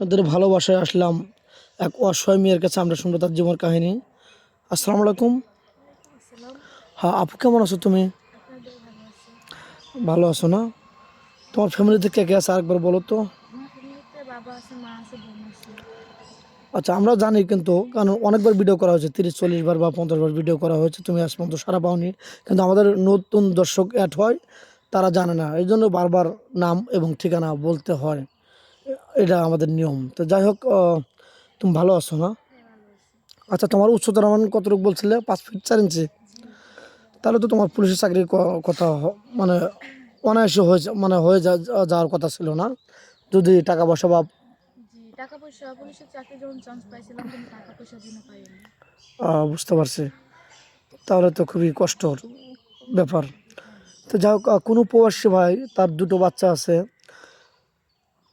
আপনাদের ভালোবাসায় আসলাম এক অসহায় মেয়ের কাছে। আমরা শুনবো তার জীবন কাহিনী। আসসালামু আলাইকুম। আসসালাম। হ্যাঁ আপু, কেমন আছো তুমি? আপনাদের ভালো আছে? ভালো আছো না? তোমার ফ্যামিলিতে কে কে আছে আরেকবার বলো তো। আমার ফ্যামিলিতে বাবা আছে, মা আছে, বোন আছে। আচ্ছা, আমরা জানি কিন্তু, কারণ অনেকবার ভিডিও করা হয়েছে, 30-40 বার বা 50 বার ভিডিও করা হয়েছে, তুমি আজ পর্যন্ত সারা পাওনি। কিন্তু আমাদের নতুন দর্শক অ্যাড হয়, তারা জানে না, এই জন্য বারবার নাম এবং ঠিকানা বলতে হয়। এটা আমাদের নিয়ম। তো যাই হোক, তুমি ভালো আছো না? হ্যাঁ, ভালো আছি। আচ্ছা, তোমার উচ্চতা মান কতটুকু বলছিলে? 5 ফিট 4 ইঞ্চি? জি। তাহলে তো তোমার পুলিশের চাকরির কথা মানে অনায়াসে হয়ে মানে হয়ে যাওয়ার কথা ছিল না, যদি টাকা পয়সা বা জি, টাকা পয়সা পুলিশের চাকরি যখন চান্স পাইছিলাম, কিন্তু টাকা পয়সার জন্য পাইনি। বুঝতে পারছি। তাহলে তো খুবই কষ্টর ব্যাপার। তো যাই হোক, কোনো প্রবাসী ভাই তার দুটো বাচ্চা আছে,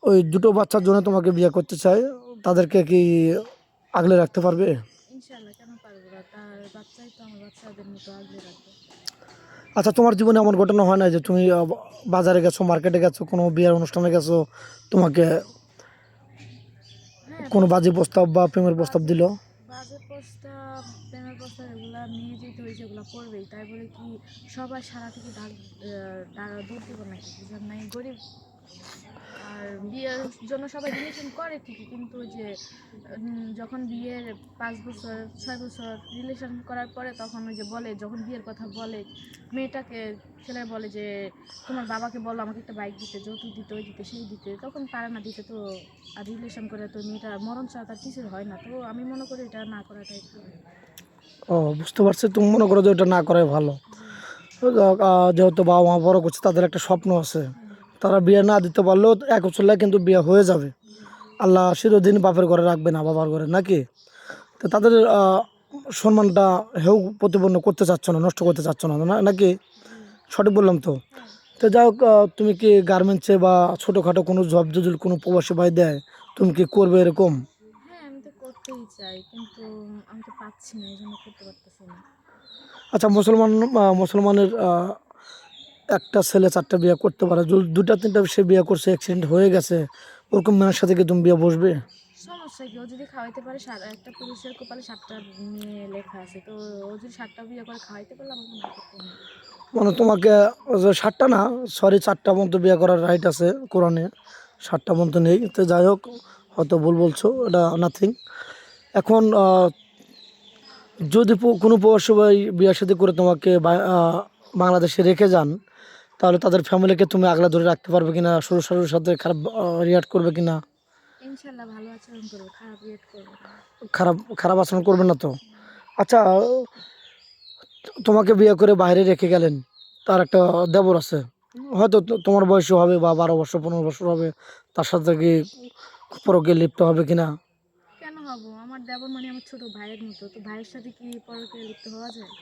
ওই দুটো বাচ্চার জন্য তোমাকে বিয়ে করতে চায়, তাদেরকে কি আগলে রাখতে পারবে? ইনশাল্লাহ, কেন পারবো না? তার বাচ্চাই তো আমার বাচ্চাদের মতো আগলে রাখবো। আচ্ছা, তোমার জীবনে এমন ঘটনা হয় না যে তুমি বাজারে গেছো, মার্কেটে গেছো, কোনো বিয়ের অনুষ্ঠানে গেছো, তোমাকে হ্যাঁ, কোনো বাজে প্রস্তাব বা প্রেমের প্রস্তাব বাজে দিল? বাজে প্রস্তাব, প্রেমের প্রস্তাব এগুলা নিয়ে যেতে হয়েছে, এগুলো করবেই। তাই বলে কি সবাই সারা থেকে দৌড় দিব নাকি? বুঝলাম নাই, গরিব। আর বিয়ের জন্য সবাই রিলেশন করে ঠিকই, কিন্তু ওই যে যখন বিয়ের 5 বছর 6 বছর রিলেশন করার পরে, তখন ওই যে বলে, যখন বিয়ের কথা বলে মেয়েটাকে, ছেলে বলে যে তোমার বাবাকে বলো আমাকে একটা বাইক দিতে, যৌতুক দিতে, ওই দিতে, সেই দিতে, তখন পারে না দিতে। তো আর রিলেশন করে তো মেয়েটা মরণ ছাড়া তার কিছু হয় না। তো আমি মনে করি এটা না করাটাই ভালো। ও, বুঝতে পারছি। তুমি মনে করো যে ওটা না করাই ভালো। জি। যেহেতু বাবা মা বড় করছে, তাদের একটা স্বপ্ন আছে, হুম। তারা বিয়ে না দিতে পারলেও এক বছর কিন্তু বিয়ে হয়ে যাবে। জি। আল্লাহ চিরদিন বাপের ঘরে রাখবে না, বাবার ঘরে, নাকি? তো তাদের সম্মানটা হেউ প্রতিপন্ন করতে চাচ্ছ না, নষ্ট করতে চাচ্ছ না, নাকি? জি। সঠিক বললাম তো? হ্যাঁ। তো যাই হোক, তুমি কি গার্মেন্টসে বা ছোটোখাটো কোনো জব যদি কোনো প্রবাসী ভাই দেয়, তুমি কি করবে এরকম? হ্যাঁ, আমি তো করতেই চাই, কিন্তু আমি তো পাচ্ছি না, এই জন্য করতে পারতেছি না। আচ্ছা, মুসলমানের একটা ছেলে 4টা বিয়ে করতে পারে, যদি 2টা 3টা সে বিয়ে করছে, অ্যাক্সিডেন্ট হয়ে গেছে, ওরকম মেয়ের সাথে কি তুমি বিয়ে বসবে? সমস্যা কি? ও যদি খাওয়াইতে পারে, একটা পুরুষের কপালে 7টা মেয়ে লেখা আছে, তো ও যদি 7টা বিয়ে করে খাওয়াইতে পারলে আমাকে না করতে নেই। মানে তোমাকে 7টা না, সরি, 4টা পর্যন্ত বিয়ে করার রাইট আছে কোরআনে, 7টা পর্যন্ত নেই। তো যাই হোক, হয়তো ভুল বলছো, এটা নাথিং। এখন যদি কোনো প্রবাসী ভাই বিয়ে শাদী করে তোমাকে বাংলাদেশে রেখে যান, তাহলে তাদের ফ্যামিলিকে তুমি আগলা ধরে রাখতে পারবে কিনা? শ্বশুর শাশুড়ির সাথে খারাপ রিয়াক্ট করবে কিনা? ইনশাল্লাহ ভালো আচরণ করবো, খারাপ রিয়েট করবো না। খারাপ খারাপ আচরণ করবে না তো? আচ্ছা, তোমাকে বিয়ে করে বাইরে রেখে গেলেন, তার একটা দেবর আছে, হয়তো তোমার বয়সও হবে বা 12 বছর 15 বছর হবে, তার সাথে কি পরকে লিপ্ত হবে কিনা? কেন হব? আমার দেবর মানে আমার ছোট ভাইয়ের মতো, তো ভাইয়ের সাথে কি পরকে লিপ্ত হওয়া যায়?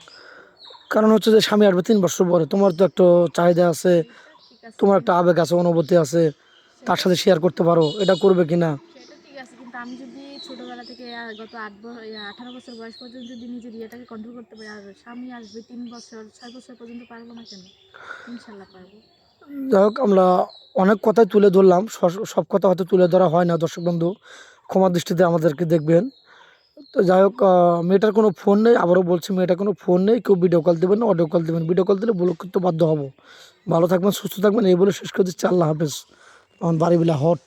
কারণ হচ্ছে যে স্বামী আসবে 3 বছর পরে, তোমার তো একটা চাহিদা আছে, সেটা ঠিক আছে, তোমার একটা কিন্তু আবেগ আছে, অনুভূতি আছে, তার সেটা সাথে শেয়ার করতে পারো, এটা করবে কিনা? সেটা ঠিক আছে, কিন্তু আমি যদি ছোটবেলা থেকে গত 18 বছর বয়স পর্যন্ত যদি নিজের ইয়েটাকে কন্ট্রোল করতে পারি, আর স্বামী আসবে 3 বছর 6 বছর পর্যন্ত, পারবো না কেন? ইনশাল্লাহ পারবো। যাই হোক, আমরা অনেক কথাই তুলে ধরলাম, সব কথা হয়তো তুলে ধরা হয় না, দর্শক বন্ধু ক্ষমা দৃষ্টিতে আমাদেরকে দেখবেন। তো যাই হোক, মেয়েটার কোনো ফোন নেই, আবারও বলছি, মেয়েটার কোনো ফোন নেই, কেউ ভিডিও কল দেবেন না, অডিও কল দেবেন, ভিডিও কল দিলে ব্লক করতে বাধ্য হবো। ভালো থাকবেন, সুস্থ থাকবেন, এই বলে শেষ করে দিচ্ছি। আল্লাহ হাফেজ। আমার বাড়ি বিলা হট।